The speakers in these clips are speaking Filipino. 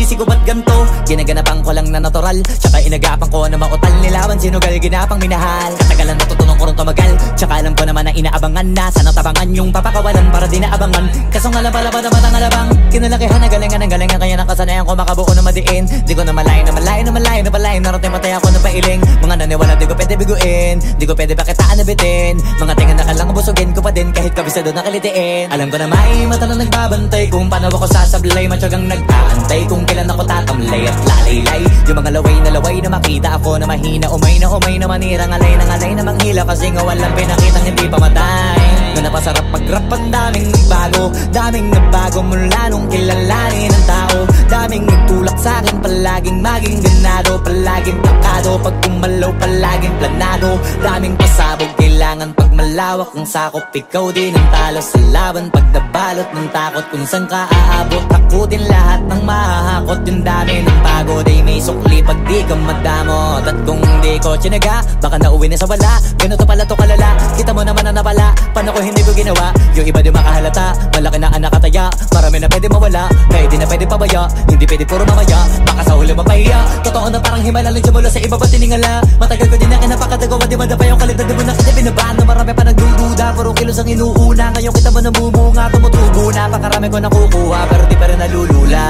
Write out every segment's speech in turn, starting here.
sinisisi ko ba't ganto? Ginaganapan ko lang na natural, tsaka inagapan ko na mautal. Nilaban sinugal, ginapang minahal. Katagalan natutunan ko rin tumagal, tsaka alam ko naman na inaabangan na. Sana tabangan yung papakawalan para di naabangan. Kaso nga lang pala ba naman ang alabang kinalakihan na galingan ng galingan, kaya nakasanayan ko makabuo na madiin. Di ko na malayo na malayo na malayo na palayo. Narating matay ako na pailing. Mga naniwala di ko pwede biguin, di ko pwede bakitaan na bitin. Mga tingan na kalang busugin ko pa din kahit kabisado na kalitiin. Alam ko na may mata na nagbabantay kung paano ako sasablay. Matyagang nag-aantay kung kailan ako tatamlay at lalaylay. Yung mga laway na makita ako na mahina. Umay na manirang alay na manghila. Kasi nga walang pinakitang hindi pa matay. Na napasarap mag-rap ang daming nagbago mula nung kilalanin ang tao. Daming nagtulak sa'kin, palaging maging ganado, palaging plakado. Pag kumalaw, palaging planado. Daming pasabog, kailangan pag malawak ang sakop. Ikaw din ang talo sa laban pag nabalot ng takot. Kung saan ka aabot, takutin lahat ng mahahakot. Yung dami ng pagod ay may sukli pag di ka madamot. At kung di ko tsinaga, baka nauwi na sa wala. Ganito pala to kalala, kita mo naman na napala. Paano ko hindi ko ginawa? Yung iba di makahalata, malaki na anak kataya. Marami na pwede mawala, kaya di na pwede pabaya. Hindi pwede puro mamaya, baka sa huli mapahiya. Totoo na parang himala lang simula sa iba ba tiningala. Matagal ko din na kinapakatagawa, di madapa yung kalidad. Di mo na kita binabaan na marami pa nagdududa. Puro kilos ang inuuna, ngayon kita mo namumunga. Tumutubo na, pakarami ko nakukuha, pero di pa rin nalulula.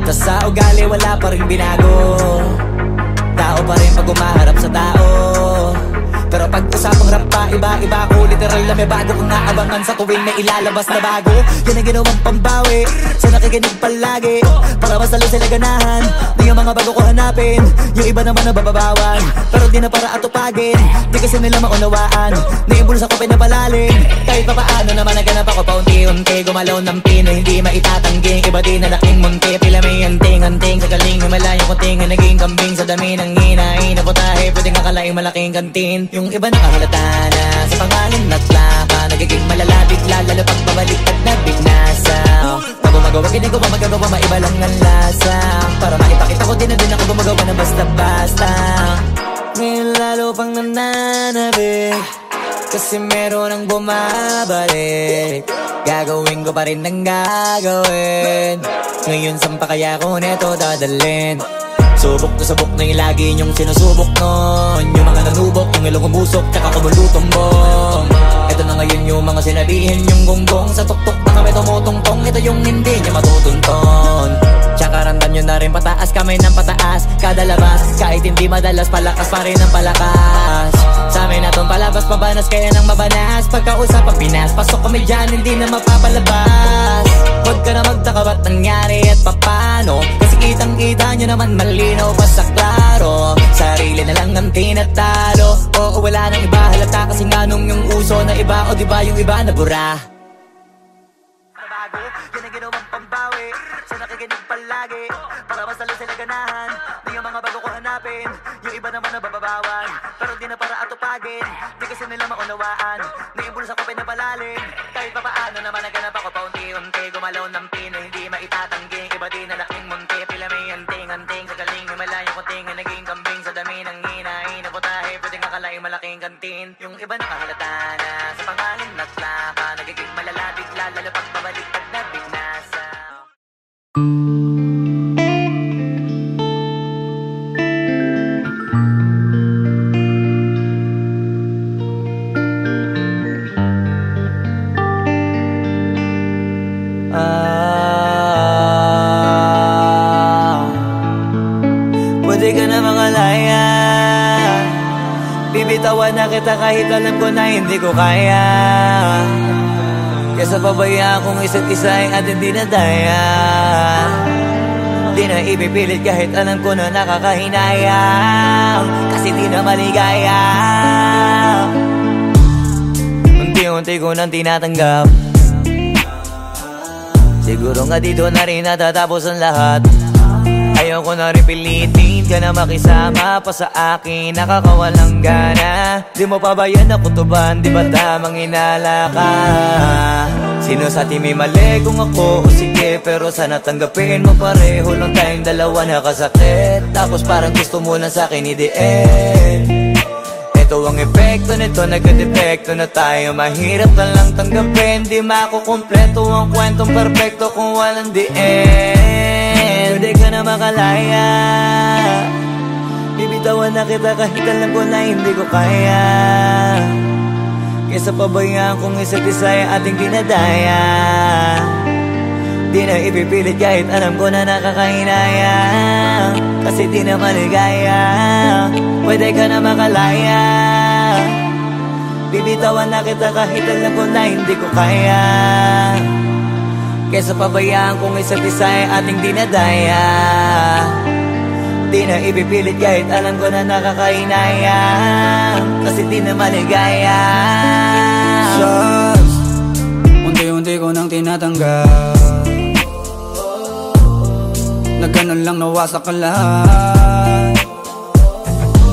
Tas sa ugali wala pa rin binago. Tao pa rin pag umaharap sa tao. Pero pag usapang rap pa, iba-iba ko. Literal na may bago kong naabangan sa tuwing may ilalabas na bago. Yan ang ginawang pambawi sa nakikinig palagi, para mas lalo sila ganahan. Di yung mga bago ko hanapin, yung iba naman nabababawan. Pero di na para atupagin, di kasi nila maunawaan. Naimbulsa ko pinapalalim, kahit pa paano naman naganap ako paunti-unti. Gumalaw ng pino, hindi maitatanggi. Iba di na laking munti, pila may anting-anting. Sa galing himalayang kunting, naging kambing sa dami ng hinahin. Naputahe, pwedeng akalaing malaking kantin. Yung iba nakahalata na sa pangalan at plaka. Nagiging malalapit lalo pag babalik at nabignasa. Pag gumagawa, ginagawa, magagawa, maiba lang ang lasa. Para maipakita ko din na din ako gumagawa na basta-basta. Ngayon lalo pang nananabik, kasi meron ang bumabalik. Gagawin ko pa rin ang gagawin. Ngayon saan pa kaya ko neto dadalhin? Subok na yung lagi niyong sinusubok nun. Yung mga nanubok, yung ilong umusok, tsaka kumulutumbong. Ito na ngayon yung mga sinabihin yung gonggong. Sa tuktok na kami tumutungtong, ito yung hindi niya matutunton. Tsaka ramdam nyo na rin pataas, kamay ng pataas. Kada labas, kahit hindi madalas, palakas pa rin ang palakas. Sa amin na tong palabas, pabanas kaya nang mabanas. Pagkausap ang Pinas, pasok kami dyan, hindi na mapapalabas. Huwag ka na magtaka ba't nangyari at papano, kasi kitang-kita nyo naman malinaw pa sa klaro. Sarili na lang ang tinatalo. Oo, wala nang iba halata, kasi nga nung yung uso na iba. O diba yung iba na bura? Nabago, yan ang ginawang pambawi sa nakikinig palagi, para mas lalo sila ganahan. Di yung mga bago ko hanapin, yung iba naman nabababawan. Pero di na para atupagin, di kasi nila maunawaan. Naimbulsa ko pinapalalim, kahit pa paano naman naganap ako paunti-unti. Gumalaw ng pino, hindi maitatanggi. Iba di na laking munti, pila may anting-anting. Sa galing himalayang kunting, naging kambing sa dami ng hinahin. Naputahe, pwedeng akalaing malaking kantin. Yung iba nakahalata na sa pangalan at plaka. Nagiging malalapit lalo pag babalik at nabignasa. Pwede ka na mangalaya, bibitawan na kita kahit alam ko na hindi ko kaya. Kesa pabayaan kong isa't isa ay atin di na daya. Di na ipipilit kahit alam ko na nakakahinayang, kasi di na maligaya. Unti-unti ko nang tinatanggap, siguro nga dito na rin natatapos ang lahat. Ayoko na rin pilitin ka na makisama pa sa akin, nakakawalang gana. Di mo pa ba yan nakutuban, di ba tamang inala ka? Sino sa atin may mali kung ako o sige, pero sana tanggapin mo pareho lang tayong dalawa nakasakit. Tapos parang gusto mo lang sa akin i-end. Ito ang epekto nito, nagka-depekto na tayo. Mahirap na lang tanggapin, di makukumpleto ang kwentong perfecto kung walang the end. na makalaya. Bibitawan na kita kahit alam ko na hindi ko kaya. Kesa pabayaan kung isa't isa ay ating dinadaya. Di na ipipilit kahit alam ko na nakakahinaya. Kasi di na maligaya. Pwede ka na makalaya. Bibitawan na kita kahit alam ko na hindi ko kaya. Kesa pabayaan kung isa't isa ay ating dinadaya. Di na ipipilit kahit alam ko na nakakahinaya. Kasi di na maligaya. Shots, unti-unti ko nang tinatanggal. Na ganun lang nawasak ka lahat.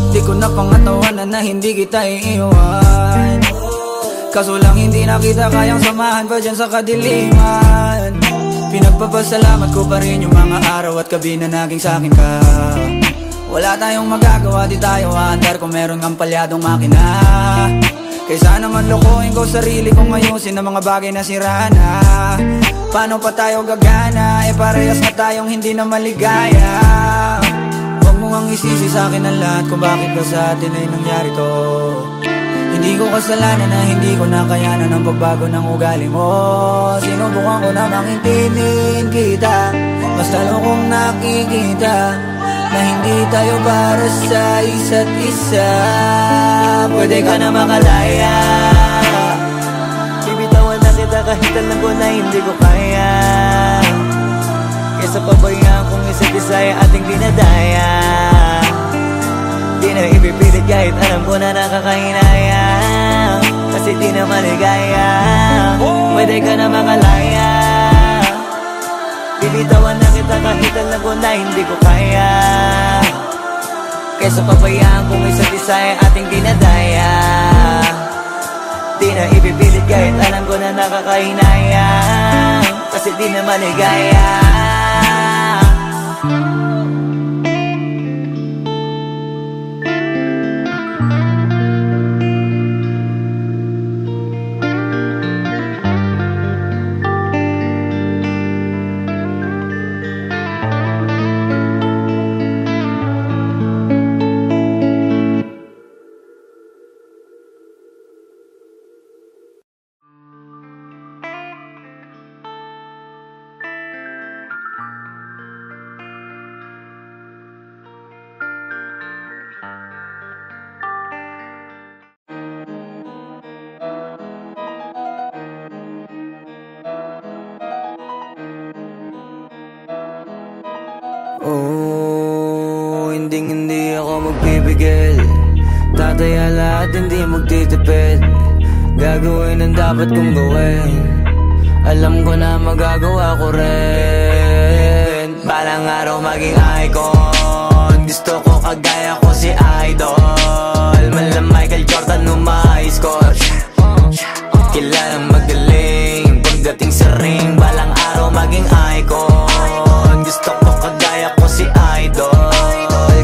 Di ko na pangatawanan na hindi kita iiwan. Kaso lang hindi na kita kayang samahan pa dyan sa kadiliman. Pinagpapasalamat ko pa rin yung mga araw at gabi na naging sa'kin ka. Wala tayong magagawa, di tayo aandar kung meron kang palyadong makina. Kaysa naman lokohin ko sarili kong ayusin ang mga bagay na sira na. Paano pa tayo gagana, eh parehas na tayong hindi na maligaya. Huwag mo ngang isisi sa'kin ang lahat kung bakit ba sa atin ay nangyari to. Hindi ko kasalanan na hindi ko nakayanan ang pagbago ng ugali mo. Sinubukan ko namang intindihin kita, mas lalo kong nakikita na hindi tayo para sa isa't isa. Pwede ka na makalaya. Bibitawan na kita kahit alam ko na hindi ko kaya. Kesa pabayaan kung isa't isa ay ating dinadaya. Di na ipipilit kahit alam ko na nakakahinaya. Kasi di na maligaya. Pwede ka na makalaya. Bibitawan na kita kahit alam ko na hindi ko kaya. Kesa pabayaan kung isa't isa ay ating dinadaya. Di na ipipilit kahit alam ko na nakakahinaya. Kasi di na maligaya. Oh, hindi ako magpipigil. Tataya lahat, hindi magtitipid. Gagawin ang dapat kong gawin. Alam ko na magagawa ko rin. Balang araw maging icon. Gusto ko kagaya ko si Idol. Mala Michael Jordan score. Kilalang magaling pagdating sa ring. Balang araw maging icon. Gusto ko kagaya ko si Idol.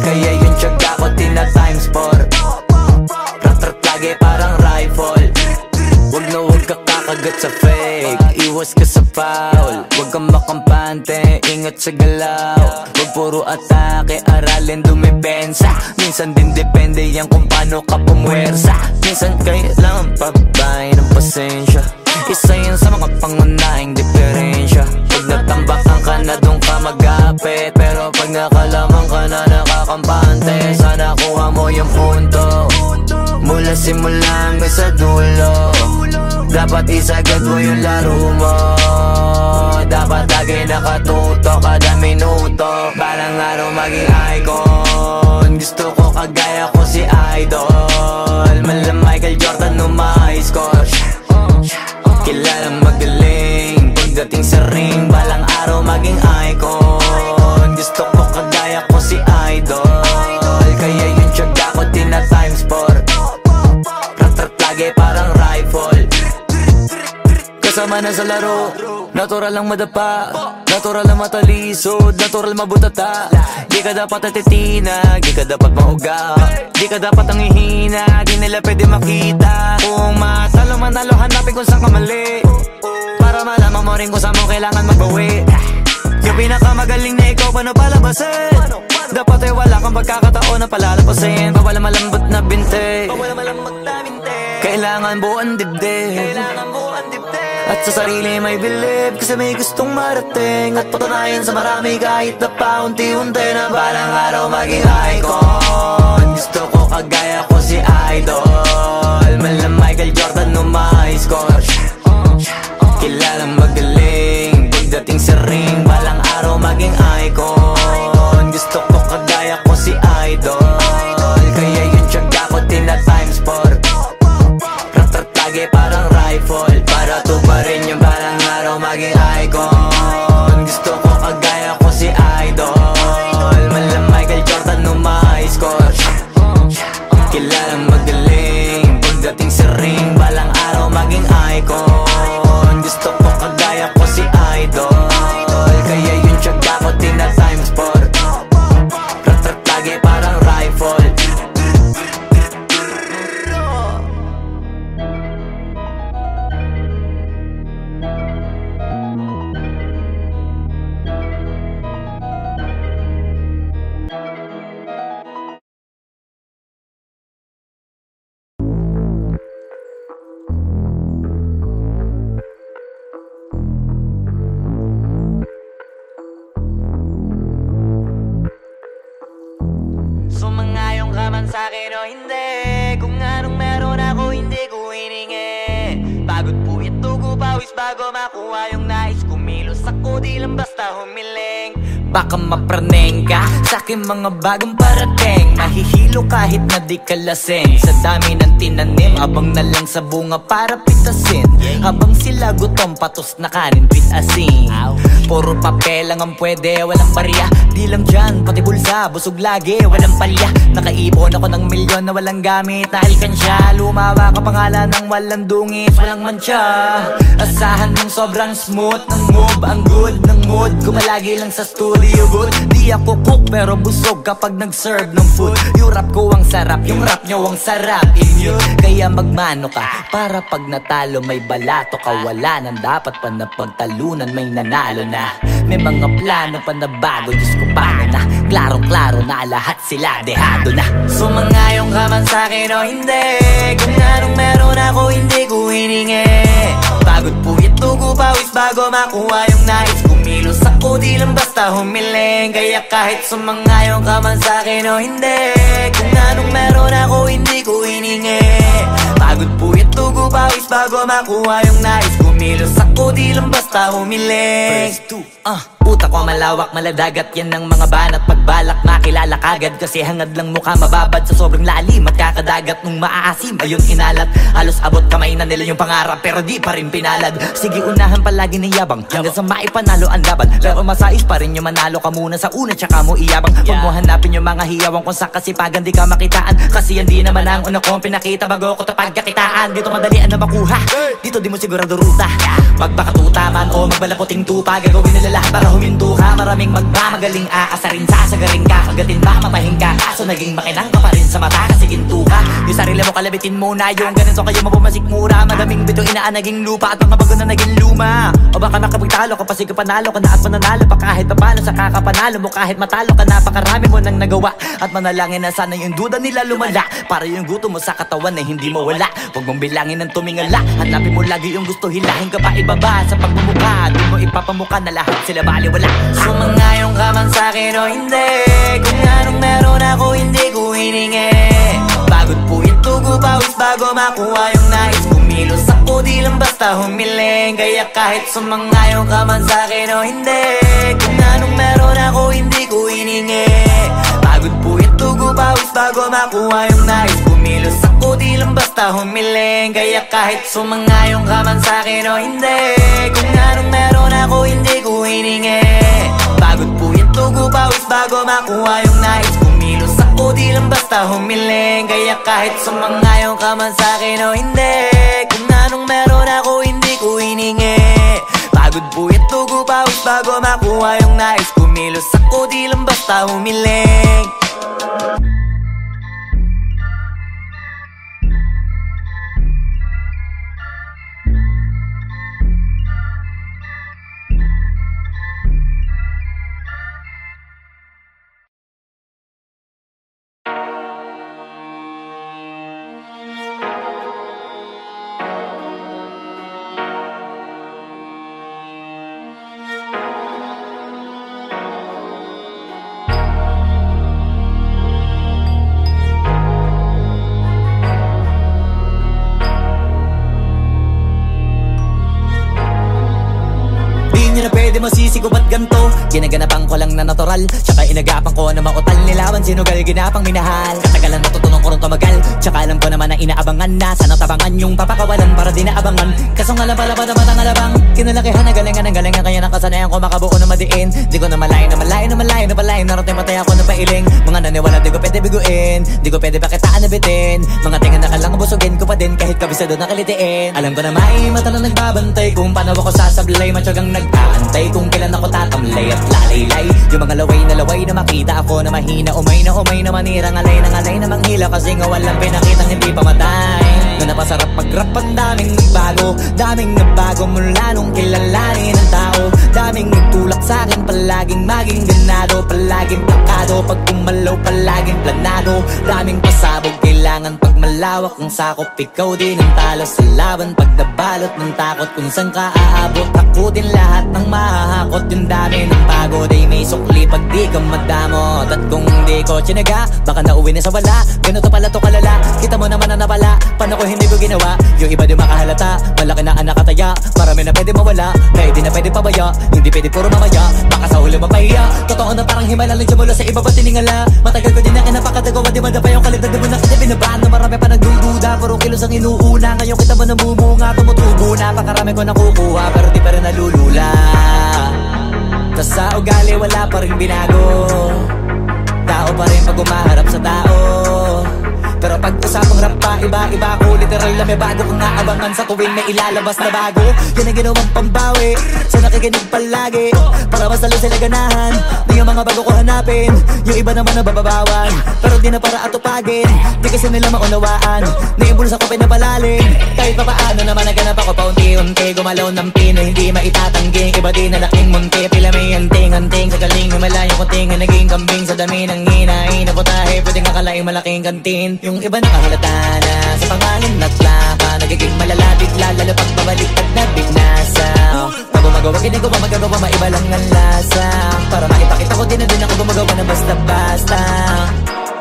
Kaya yung tiyaga ko tina-times 4. Rat-rat lagi parang rifle. Wag na wag ka kakagat sa fake. Iwas ka sa foul. Wag kang makampante, ingat sa galaw. Wag puro atake, aralin dumipensa. Minsan din depende yan kung paano ka pumwersa. Minsan kailangan pabay ng pasensya. Isa yan sa mga pangunahing diferensya. Pag natambakan ka na doon ka magapit. Pero pag nakalaman ka na nakakampante, sana kuha mo yung punto. Mula simula hanggang sa dulo. Dapat isagad mo yung laro mo. Dapat lagi nakatuto kada minuto. Balang araw maging icon. Gusto ko kagaya ko si Idol. Mala Michael Jordan score. Kilalang magaling pagdating sa ring. Balang araw maging icon. Gusto ko kagaya ko si Idol. Kaya yung tiyaga ko tina-times 4. Rat-rat lagi parang rifle. Kasama na sa laro. Natural lang madapa. Natural lang matalisod. Natural mabutata. Di ka dapat atitina. Di ka dapat mauga. Di ka dapat ang ihina. Di nila pwede makita. Kung matalo manalo hanapin kung saan ka mali. Para malaman mo rin kung saan mo kailangan magbawi. Yung pinakamagaling na ikaw paano palabasin? Dapat ay wala kang pagkakataon na palalapasin. Bawal malambot na binte, kailangan buuan dibdib. At sa sarili may believe, kasi may gustong marating. At patunayan sa marami kahit na paunti-unti na balang araw maging icon. Gusto ko kagaya ko si Idol, mala Michael Jordan no may score. Kilalang magaling, pagdating sa ring, balang araw maging icon. Gusto ko kagaya ko si Idol, kaya yung tiyaga ko tina times 4. Ratratage parang rifle, para tuparin yung balang araw maging icon. Gusto ko kagaya ko si Idol, mala Michael Jordan no may score. Kilalang magaling, pagdating sa ring, balang araw maging icon. Gusto ko kagaya ko si Idol, kaya yung tiyaga ko tina times 4. Ratratage parang rifle. Sumangayong ka man sa'kin o hindi, kung anong meron ako hindi ko hiningi. Pagod po ito ko pawis bago makuha yung nais. Kumilos ako di lang basta humiling. Baka mapraneng ka sa'kin mga bagong parating. Mahihilo kahit na di ka lasing. Sa dami ng tinanim, abang na lang sa bunga para pitasin. Habang sila gutom, patos na kanin with asin. Puro papel lang ang pwede, walang barya. Di lang dyan, pati bulsa, busog lagi, walang palya. Nakaipon ako ng milyon na walang gamit na alkansya. Lumawa ka pangalan ng walang dungis, walang mancha. Asahan ng sobrang smooth ng move, ang good ng mood. Kumalagi lang sa studio booth. Di ako cook pero busog kapag nag-serve ng food. Yung rap ko ang sarap, yung rap nyo ang sarap. Immune, kaya magmano ka para pag natalo may balato ka. Wala nang dapat pa na pagtalunan, may nanalo na. May mga plano pa na bago, Diyos ko paano na. Klarong-klaro na lahat sila dehado na. Sumangayong ka man sa'kin o hindi, kung anong meron ako hindi ko hiningi. Pagod po ito ko pawis bago makuha yung nais. Kumilos ako di lang basta humiling. Kaya kahit sumangayong ka man sa'kin o hindi, kung anong meron ako hindi ko hiningi. Pagod po ito ko pawis bago makuha yung nais. Kumilos ako di lang basta humiling. Utak ko malawak, maladagat, yan ang mga banat. Pagbalak makilala kagad, kasi hangad lang mukha mababad sa sobrang lalim. At kakadagat nung maaasim, ayun inalat. Halos abot kamay na nila yung pangarap, pero di pa rin pinalad. Sige unahan palagi ng yabang, hanggang sa maipanalo ang laban. Pero masais pa rin yung manalo ka muna sa una, tsaka mo iyabang. Huwag mo hanapin yung mga hiyawang kung sa kasipagan di ka makitaan. Kasi yan di naman ang una kong pinakita bago ko tapagkakitaan. Dito madalian na makuha, dito di mo sigurado ruta. Magpakatuta man o magbalakoting tupa, gagawin nila lahat para huminto ka. Maraming magmamagaling aasarin, sasagaring ka, kagatin ba mapahing ka. Kaso naging makinang ka pa rin sa mata kasi ginto ka. Yung sarili mo kalabitin muna, yung ganito kayo mapumasik mura. Madaming bito inaan naging lupa at mga bago na naging luma. O baka makapagtalo ka pa sige panalo ka na at mananalo pa kahit papano sa kakapanalo mo. Kahit matalo ka napakarami mo nang nagawa. At manalangin na sana yung duda nila lumala, para yung gutom mo sa katawan na hindi mawala. Huwag mong bilangin ng tumingala, hanapin mo lagi yung gusto, hilahin ka pa ibaba sa pagmumukha. Di mo ipapamuka na lahat sila baliwala. Sumangayong ka man sa'kin o hindi, kung anong meron ako hindi ko hiningi. Pagod po ito ko pawis bago makuha yung nais. Kumilos ako di lang basta humiling. Kaya kahit sumangayong ka man sa'kin o hindi, kung anong meron ako hindi ko hiningi. Pagod po ito ko pawis bago makuha yung nais. Kumilos ako di lang basta humiling. Kaya kahit sumangayong ka man sa'kin o hindi, kung anong meron ako hindi ko hiningi. Pagod po ito ko pawis bago makuha yung nais. Kumilos ako di lang basta humiling. Kaya kahit sumangayong ka man sa'kin o hindi, kung anong meron ako hindi ko hiningi. Pagod po ito ko pawis bago makuha yung nais. Kumilos ako di lang basta humiling. isip ko ba't ganto? Ginaganapan ko lang na natural, tsaka inagapan ko na mautal. Nilawan sinugal, ginapang minahal. Katagalan natutunan ko rin tumagal, tsaka alam ko naman na inaabangan na. Sana tabangan yung papakawalan para di naabangan. Kaso nga lang pala ba naman ang alabang kinalakihan na galingan ng galingan, kaya nakasanayan ko makabuo na madiin. Di ko na malayo na malayo na malayo na malayo. Narating patay ako ng pailing. Mga naniwala di ko pwede biguin, di ko pwede pakitaan na bitin. Mga tinga na kalang busugin ko pa din kahit kabisado na kalitiin. Alam ko na may mata na nagbabantay kung paano ako sasablay. Matyagang nag-aantay kung kailan ako tatamlay at lalaylay. Yung mga laway na makita ako na mahina. Umay na manirang alay na manghila. Kasi nga walang pinakitang hindi pamatay. Na napasarap pag-rap ang daming nagbago mula nung kilalanin ang tao. Daming nagtulak sa'kin, palaging maging ganado, palaging plakado. Pag kumalaw, palaging planado. Daming pasabog, kailangan pag malawak ang sakop. Ikaw din ang talo sa laban, pag nabalot ng takot. Kung saan ka aabot, takutin lahat ng mahahakot. Yung dami ng pagod ay may sukli pag di ka madamot. At kung hindi ko tsinaga, baka nauwi na sa wala. Ganito pala to kalala, kita mo naman na napala. Paano ko hindi ko ginawa, yung iba di makahalata. Malaki na anak kataya, marami na pwede mawala. Kaya di na pwede pabaya, hindi pwede puro mamaya. Baka sa huli mapahiya, totoo na parang himala lang mula sa iba ba tiningala. Matagal ko din na kinapakatagawa, di madapa yung kalidad. Di mo na kita binabahan na marami pa nagdududa. Puro kilos ang inuuna, ngayon kita mo namumunga. Tumutubo na, pakarami ko nakukuha, pero di pa rin nalulula. Tas sa ugali wala pa rin binago, tao pa rin pag umaharap sa tao. Pero pag usapang rap pa, iba ko. Literal na may bago kong naabangan sa tuwing may ilalabas na bago. Yan ang ginawang pambawi sa nakikinig palagi, para mas lalo sila ganahan. Di yung mga bago ko hanapin, yung iba naman nababawan. Pero di na para atupagin, di kasi nila maunawaan. Naimbulsa ko pinapalalim, kahit pa paano naman naganap ako paunti-unti. Gumalaw ng pino, hindi maitatanggi. Iba din na laking munti, pila may anting-anting. Sa galing humalayong kunting, naging kambing sa dami ng hinahin. Naputahe, pwedeng akalaing malaking kantin. Yung iba nakahalata na sa pangalan at laka, nagiging malala bigla, lalo pag babalik at nabignasa. Pag gumagawa, ginagawa, magagawa, maiba lang ang lasa. Para maipakita ko din na din ako gumagawa na basta-basta.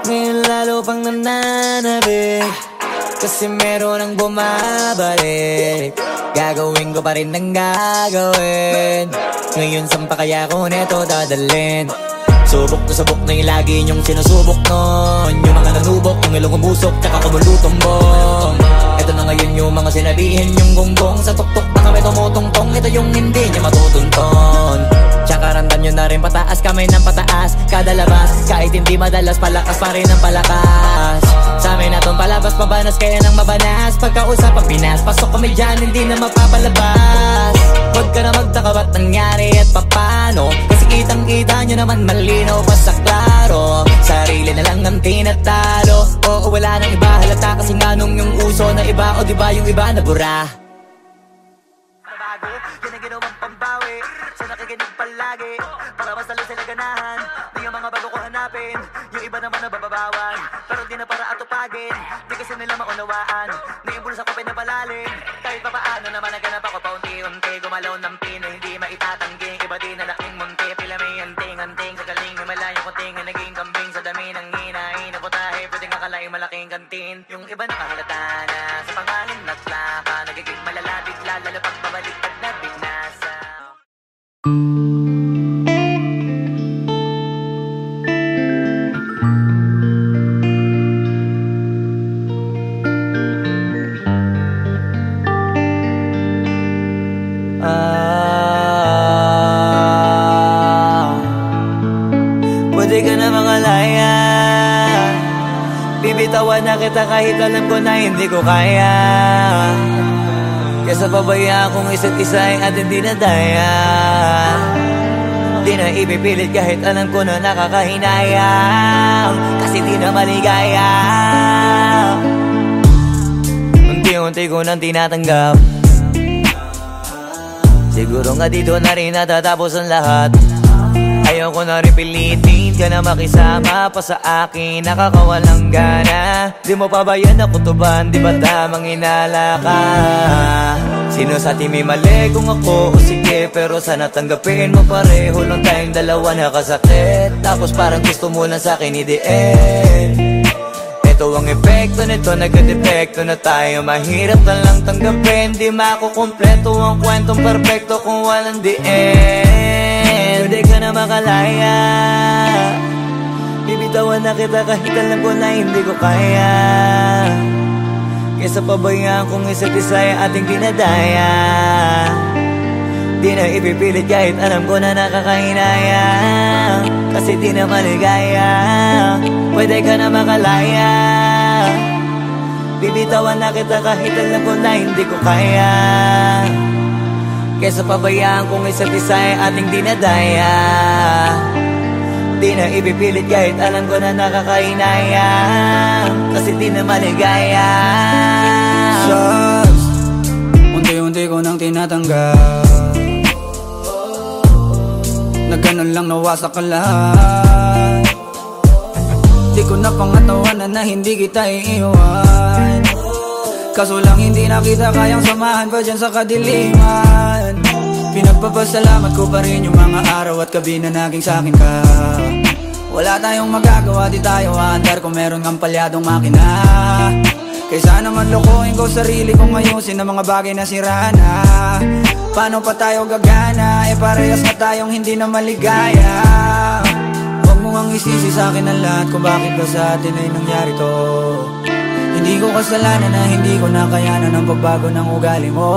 Ngayon lalo pang nananabik, kasi meron ang bumabalik. Gagawin ko pa rin ang gagawin. Ngayon saan pa kaya ko neto dadalhin? Subok to subok na yung lagi niyong sinusubok nun. Yung mga nanubok, yung ilong umusok, tsaka kumulutong bong. Ito na ngayon yung mga sinabihin yung gonggong. Sa tuktok na kami tumutungtong, ito yung hindi niya matutunton. Tsaka ramdam nyo na rin pataas, kamay ng pataas. Kada labas, kahit hindi madalas, palakas pa rin ang palakas. Sa amin na tong palabas, mabanas kaya nang mabanas. Pagkausap ang Pinas, pasok kami dyan, hindi na mapapalabas. Huwag ka na magtaka ba't nangyari at papano, kasi kitang-kita nyo naman malinaw pa sa klaro. Sarili na lang ang tinatalo, oo wala nang iba halata. Kasi nga nung yung uso na iba, o diba yung iba na bura. Nabago, yan ang ginawang pambawi sa nakikinig palagi, para mas lalo sila ganahan. Di yung mga bago ko hanapin, yung iba naman nababawan. Pero di na para atupagin, di kasi nila maunawaan. Naimbulsa ko pinapalalim, kahit pa paano naman naganap ako paunti-unti. Gumalaw ng pino, hindi maitatanggi. Iba din na laking munti, pila may anting-anting. Sa galing humalayong kunting, naging kambing sa dami ng hinahin. Naputahe, pwedeng akalaing malaking kantin. Yung iba nakahalata na sa pangalan at laka, nagiging malala bigla, lalo pag babalik at nabignasa. Pwede ka na mangalaya, bibitawan na kita kahit alam ko na hindi ko kaya. Kesa pabaya akong isa't isa at hindi na daya. Di na ipipilit kahit alam ko na nakakahinayang, kasi di na maligaya. Unti-unti ko nang tinatanggap, siguro nga dito na rin natatapos ang lahat. Ayoko na rin pilitin ka na makisama pa sa akin, nakakawalang gana. Di mo pa ba yan nakutuban, di ba tamang inala ka? Sino sa atin may mali kung ako o sige, pero sana tanggapin mo pareho lang tayong dalawa nakasakit. Tapos parang gusto mo lang sa akin i-end. Ito ang epekto nito, nagka-depekto na tayo. Mahirap na lang tanggapin, di makukumpleto ang kwentong perfecto kung walang the end. pwede ka na makalaya. Bibitawan na kita kahit alam ko na hindi ko kaya. Kesa pabayaan kung isa't isa ay ating dinadaya. Di na ipipilit kahit alam ko na nakakahinaya. Kasi di na maligaya. Pwede ka na makalaya. Bibitawan na kita kahit alam ko na hindi ko kaya. Kesa pabayaan kung isa't isa ay ating dinadaya. Di na ipipilit kahit alam ko na nakakahinaya. Kasi di na maligaya. Shots, unti-unti ko nang tinatanggap. Na ganun lang nawasak ka lahat. Di ko na pangatawanan na hindi kita iiwan. Kaso lang hindi na kita kayang samahan pa dyan sa kadiliman. Pinagpapasalamat ko pa rin yung mga araw at gabi na naging sa'kin ka. Wala tayong magagawa, di tayo aandar kung meron kang palyadong makina. Kaysa naman lokohin ko sarili kong ayusin ang mga bagay na sira na. Paano pa tayo gagana, parehas na tayong hindi na maligaya. Huwag mo ngang isisi sa'kin ang lahat kung bakit ba sa atin ay nangyari to. Hindi ko kasalanan na hindi ko nakayanan ang pagbago ng ugali mo.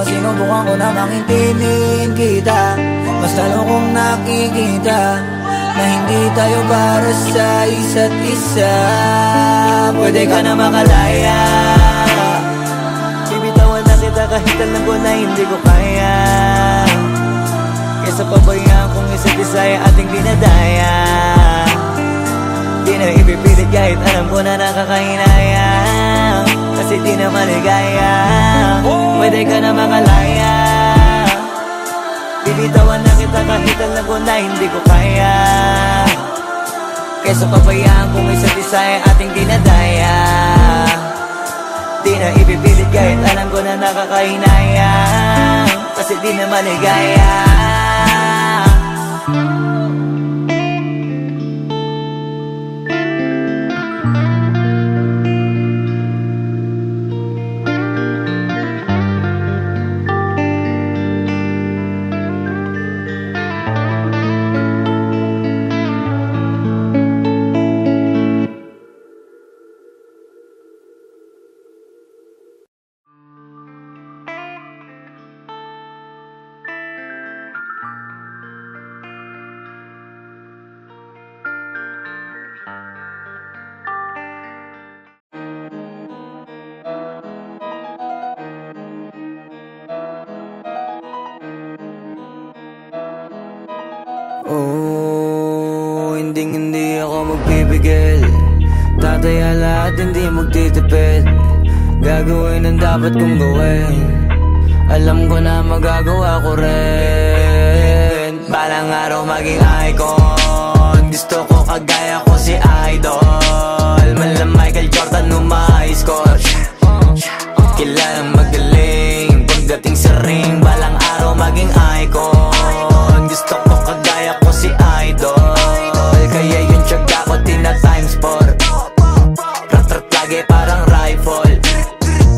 Sinubukan ko namang intindihin kita, basta lang kong nakikita na hindi tayo para sa isa't isa. Pwede ka na makalaya. Bibitawan na kita kahit alam ko na hindi ko kaya. Kesa pabayaan kung isa't isa ay ating dinadaya. Di na ipipilit kahit alam ko na nakakahinaya. Kasi di na maligaya. Pwede ka na makalaya. Bibitawan na kita kahit alam ko na hindi ko kaya. Kesa pabayaan kung isa't isa ay ating dinadaya. Di na ipipilit kahit alam ko na nakakahinaya. Kasi di na maligaya. Oh, hindi ako magpipigil. Tataya lahat, hindi magtitipid. Gagawin ang dapat kong gawin. Alam ko na magagawa ko rin. Balang araw maging icon. Gusto ko kagaya ko si Idol. Mala Michael Jordan score. Kilalang magaling pagdating sa ring. Balang araw maging icon. Gusto ko kagaya ko si Idol. Kaya yung tiyaga ko tina times 4. Rat-rat lagi parang rifle.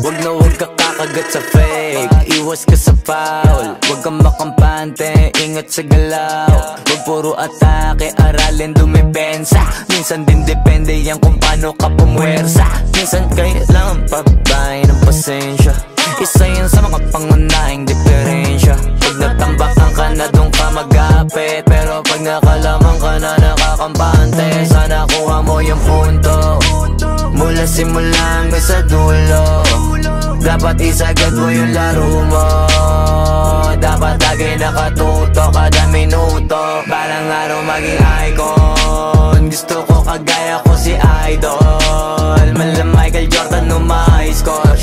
Wag na wag ka kakagat sa fake. Iwas ka sa foul. Wag kang makampante, ingat sa galaw. Wag puro atake, aralin dumipensa. Minsan din depende yan kung paano ka pumwersa. Minsan kailangan pabay ng pasensya. Isa yan sa mga pangunahing diferensya. Pag natambakan ka na doon ka mag-apit. Pero pag nakalaman ka na nakakampante, sana kuha mo yung punto. Mula simula hanggang sa dulo. Dapat isagad mo yung laro mo. Dapat lagi nakatuto kada minuto. Balang araw maging icon. Gusto ko kagaya ko si Idol. Mala Michael Jordan score.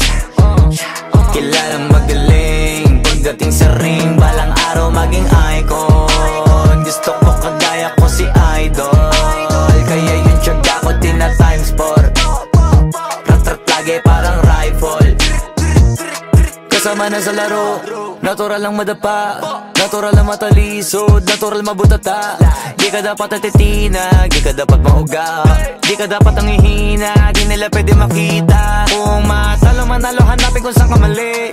Kilalang magaling pagdating sa ring. Balang araw maging icon. Gusto ko kagaya ko si Idol. Kaya yung tiyaga ko tina times 4. Rat-rat lagi parang rifle. Kasama na sa laro, natural lang madapa, natural lang matalisod, natural mabutata. Di ka dapat natitinag, di ka dapat mauga, di ka dapat ang ihina, di nila pwede makita. Kung matalo manalo, hanapin kung saan ka mali,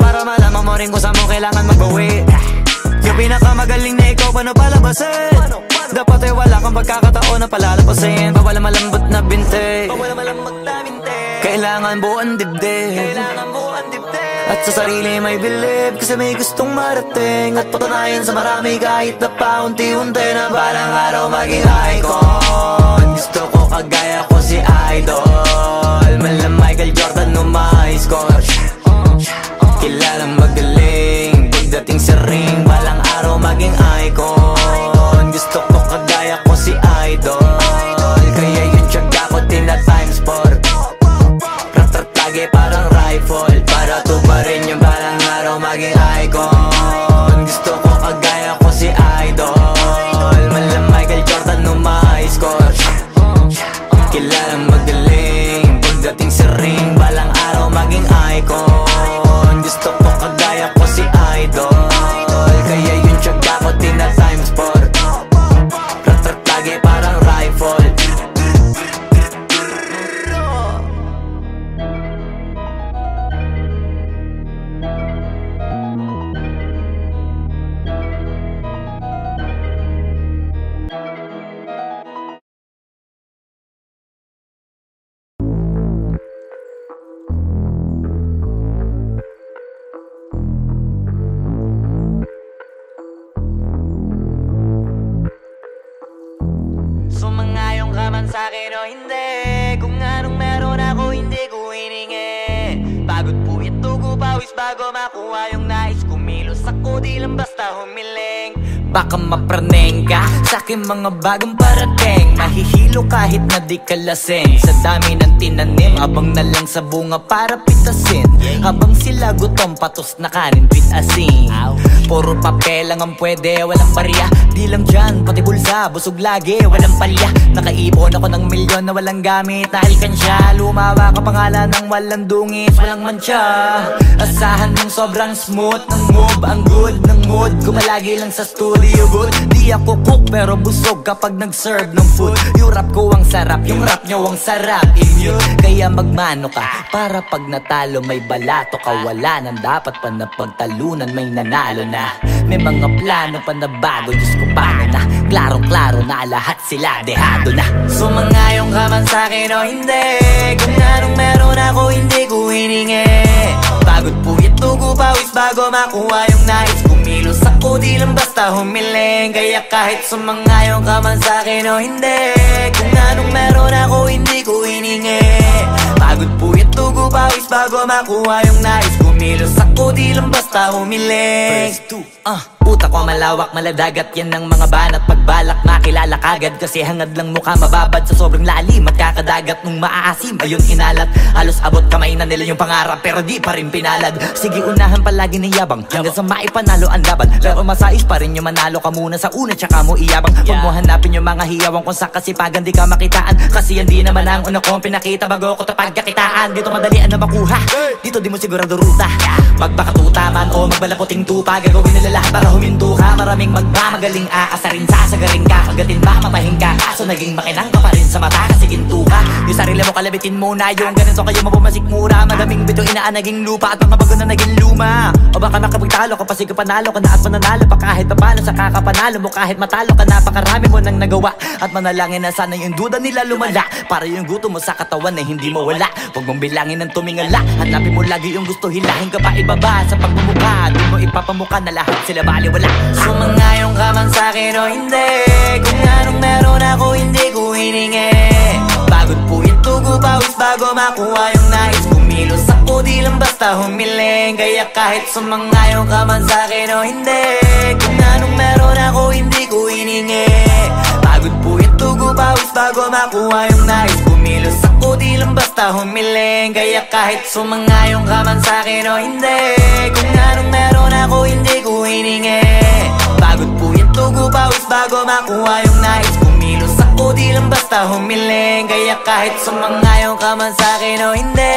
para malaman mo rin kung saan mo kailangan magbawi. Yung pinakamagaling na ikaw paano palabasin? Dapat ay wala kang pagkakataon na palalapasin. Bawal malambot na binte, kailangan buuan dibdib. At sa sarili may believe, kasi may gustong marating. At patunayan sa marami kahit na paunti-unti na balang araw maging icon. Gusto ko kagaya ko si Idol, mala Michael Jordan no my score. Kilalang magaling pagdating sa ring, balang araw maging icon. Gusto ko kagaya ko si Idol, kaya yung tiyaga ko tina times 4. Rat-rat lagi parang rifle, para tuparin yung balang araw maging icon. Gusto ko kagaya ko si Idol, mala Michael Jordan no my score. Kilalang magaling pagdating sa ring, balang araw maging icon. Gusto ko kagaya ko si Idol, kaya yung tiyaga ko tina times 4. Rat-rat lagi parang rifle. Sumangayong ka man sa'kin o hindi, kung anong meron ako hindi ko hiningi. Pagod po ito ko pawis bago makuha yung nais. Kumilos ako di lang basta humiling. Baka mapraneng ka sa'kin mga bagong parating. Mahihilo kahit na di ka lasing. Sa dami ng tinanim, abang na lang sa bunga para pitasin. Habang sila gutom, patos na kanin pitasin. Puro papel lang ang pwede, walang barya. Di lang dyan, pati bulsa, busog lagi, walang palya. Nakaipon ako ng milyon na walang gamit na alkansya. Lumawa ka pangalan ng walang dungis, walang mancha. Asahan mong sobrang smooth ng move, ang good ng mood. Kumalagi lang sa studio booth. Di ako cook pero busog kapag nag-serve ng food. Yung rap ko ang sarap, yung rap nyo ang sarap. Immune, kaya magmano ka para pag natalo may balato ka. Wala nang dapat pa na pagtalunan, may nanalo na. May mga plano pa na bago, Diyos ko paano na. Klarong-klaro na lahat sila dehado na. Sumangayong ka man sa'kin o hindi, kung anong meron ako hindi ko hiningi. Pagod po ito ko pawis bago makuha yung nais. Kumilos ako di lang basta humiling. Kaya kahit sumangayong ka man sa'kin o hindi, kung anong meron ako hindi ko hiningi. Pagod po ito ko pawis bago makuha yung nais. Kumilos ako di lang basta humiling. Utak ko malawak, maladagat yan ng mga banat. Pagbalak makilala kagad, kasi hangad lang mukha mababad sa sobrang lalim. Magkakadagat nung maaasim, ayun inalat. Halos abot kamay na nila yung pangarap, pero di pa rin pinalad. Sige unahan palagi ng yabang, hanggang sa maipanalo ang laban. Pero masais pa rin yung manalo ka muna sa una, tsaka mo iyabang. Huwag mo hanapin yung mga hiyawang kung sa kasipagan di ka makitaan. Kasi yan di naman ang una kong pinakita bago ko tapagkakitaan. Dito madalian na makuha, dito di mo sigurado ruta. Magbakatuta man o magbalaputing tupa, gagawin nila lahat para huminto ka. Maraming magmamagaling aasarin, sasagaring ka. Kagatin ba mamahing ka, kaso naging makinang ka pa rin sa mata kasi ginto ka. Yung sarili mo kalabitin muna, yung ganito kayo mapumasik mura. Madaming bito inaan naging lupa at mga bago na naging luma. O baka makapagtalo ka pa, sige panalo ka na at mananalo pa kahit papalo. Sa kakapanalo mo kahit matalo ka, napakarami mo nang nagawa. At manalangin na sana yung duda nila lumala, para yung gutom mo sa katawan na hindi mo wala. Huwag mong bilangin ng tumingala, hanapin mo lagi yung gusto, hilahin ka pa ibaba. Sa pagmumukha, doon mo ipapamuka na lahat sila baliwala. Sumangayong ka man sa'kin o hindi, kung anong meron ako hindi ko hiningi. Pagod po ito ko pawis bago makuha yung nais. Kumilos ako di lang basta humiling. Kaya kahit sumangayong ka man sa'kin o hindi, kung anong meron ako hindi ko hiningi. Pagod po ito ko pawis bago makuha yung nais. Kumilos ako di lang basta humiling. Kaya kahit sumangayong ka man sa'kin o hindi, kung anong meron ako hindi ko hiningi. Pagod po ito ko pawis bago makuha yung nais. Kumilos ako di lang basta humiling. Kaya kahit sumangayong ka man sa'kin o hindi,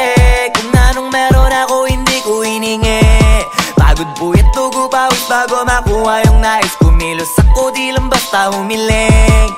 kung anong meron ako hindi ko hiningi. Pagod po ito ko pawis bago makuha yung nais. Kumilos ako di lang basta humiling.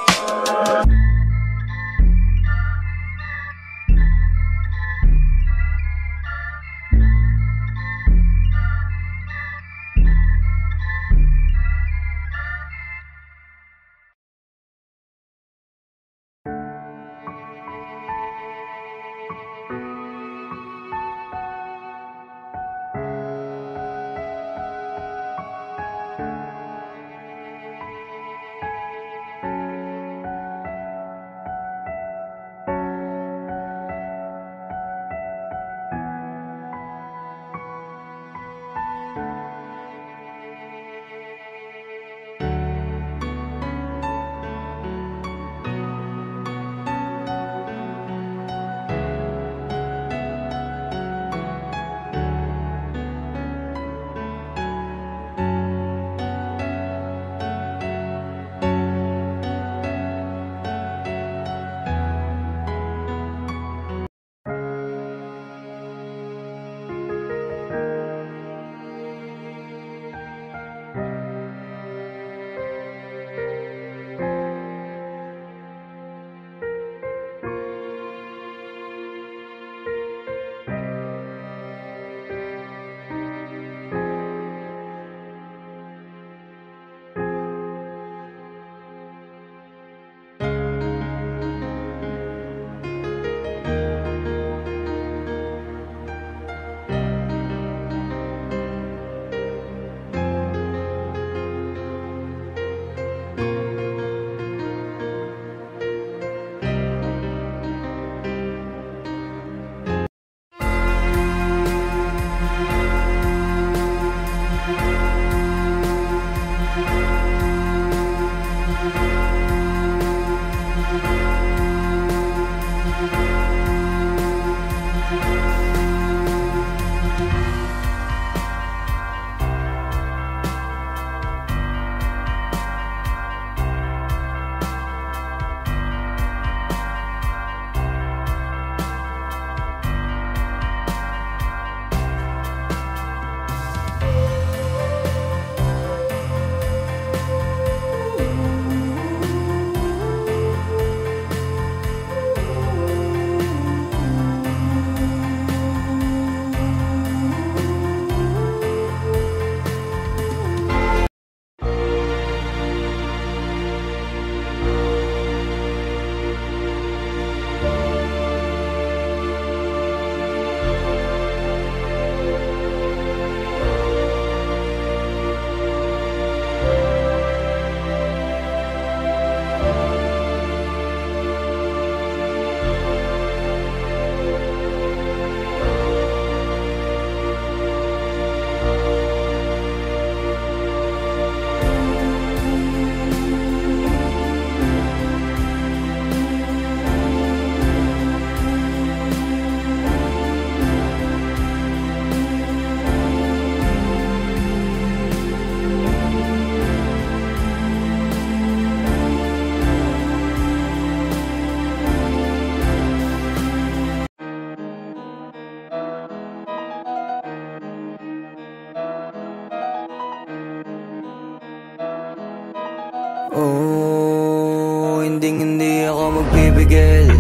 pipigil.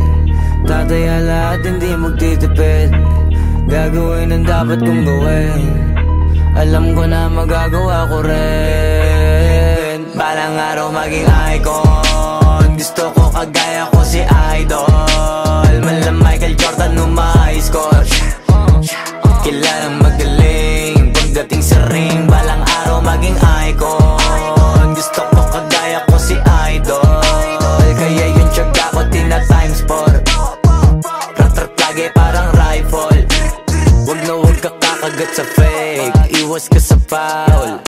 Tataya lahat, hindi magtitipid. Gagawin ang dapat kong gawin. Alam ko na magagawa ko rin. Balang araw maging icon. Gusto ko kagaya ko si Idol. Mala Michael Jordan nung ma-high score. Kilalang magaling pagdating sa ring. Balang araw maging icon. Gusto ko kagaya ko si Idol. Kaya yung tiyaga ko tina times 4. Rat-rat lagi parang rifle. Wag na wag ka kakagat sa fake. Iwas ka sa foul.